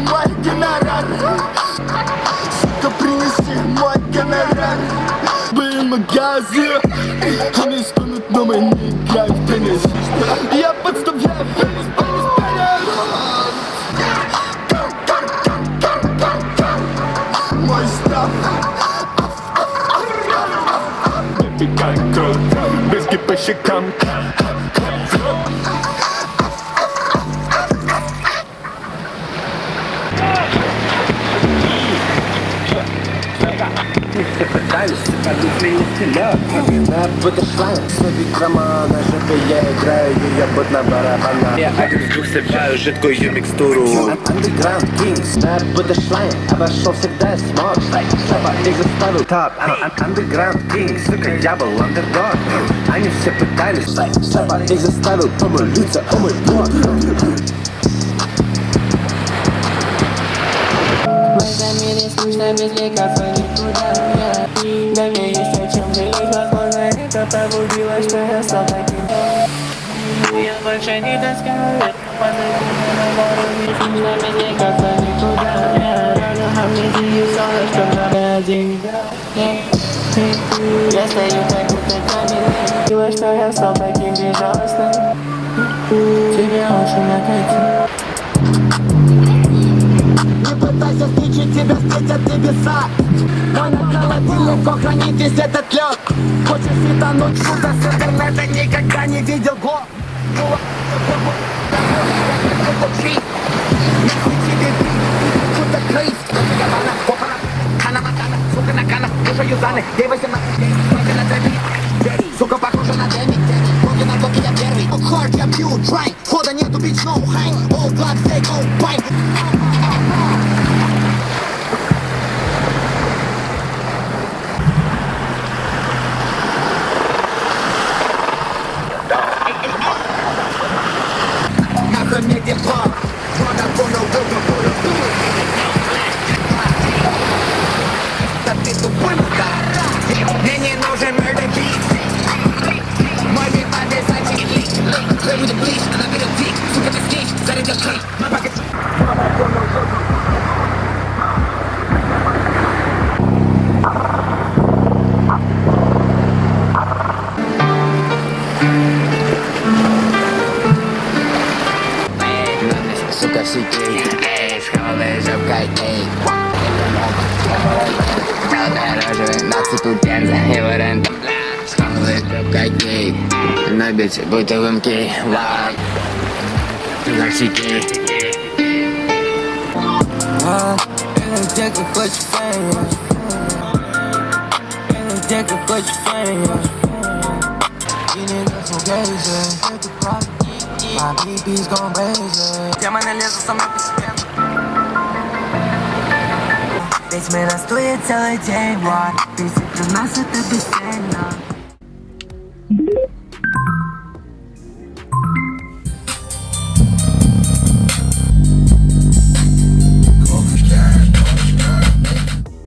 мой гонорар. Сука, принеси мой гонорар. Были магазы, они стонут, но мы не играем в теннис. Я подставляю пенис, пенис, пенис. Мой став. Baby, как круто, брызги по щекам. Все пытались, подуть меня в тело. Она будто шлайн, 100 грамма на жопе я играю, ее бот на барабанах. Я один в двух сливаю жидкую микстуру. Underground Kings, она будто шлайн, обошел всегда смог. Шаба их заставил топ. Underground Kings, сука, я был underdog. Они все пытались, шаба их заставил помолиться, о мой бог. В этом мире скучно без лекарства никуда. Да мне есть о чем жалеть, возможно, это пробудило, что я стал таким. Я больше не таскаю, позади меня на скучно без лекарства никуда. А мне деньги снова, что надо деньги. Я стою как будто каменный, что я стал таким безжалостным. Тебе лучше накатить. Пытайся встречать тебя, встретят небеса. Мой на холодильник, хранит весь этот лед. Хочешь светануть, куда с интернета никогда не видел глот. Нахуй тебе куда крыс. Хана Матана, сука на канах, кушаю заны. Ей 18 дней, только на тропе. Сука похожа на Деми, ноги на блоке я первый. Hard, я пью, драйв, входа нету, bitch, no hang. All black, they go bang. Нахуй мне тепло, вода понял, буду. Да ты тупой, мудак. Мне не нужен murder beat. Мой бит обязательный лик. Плей with the bleach, она берет пик. Сука, ты здесь, зарядил клик. Мой пакет. Сука, в сети, эй, схавая жопкой, эй. Одороживай на цепу пенза, его рентом, схавая жопкой, эй. На бите, будто в МК, вау. Сука, в сети. Где ты хочешь фейм? Где ты хочешь фейм? И не даст угрызы. My BB's gon' raise it. Демоны лезут со мной постепенно. Ведь мы настроим целый день, вот. Тысячу нас это бесценно.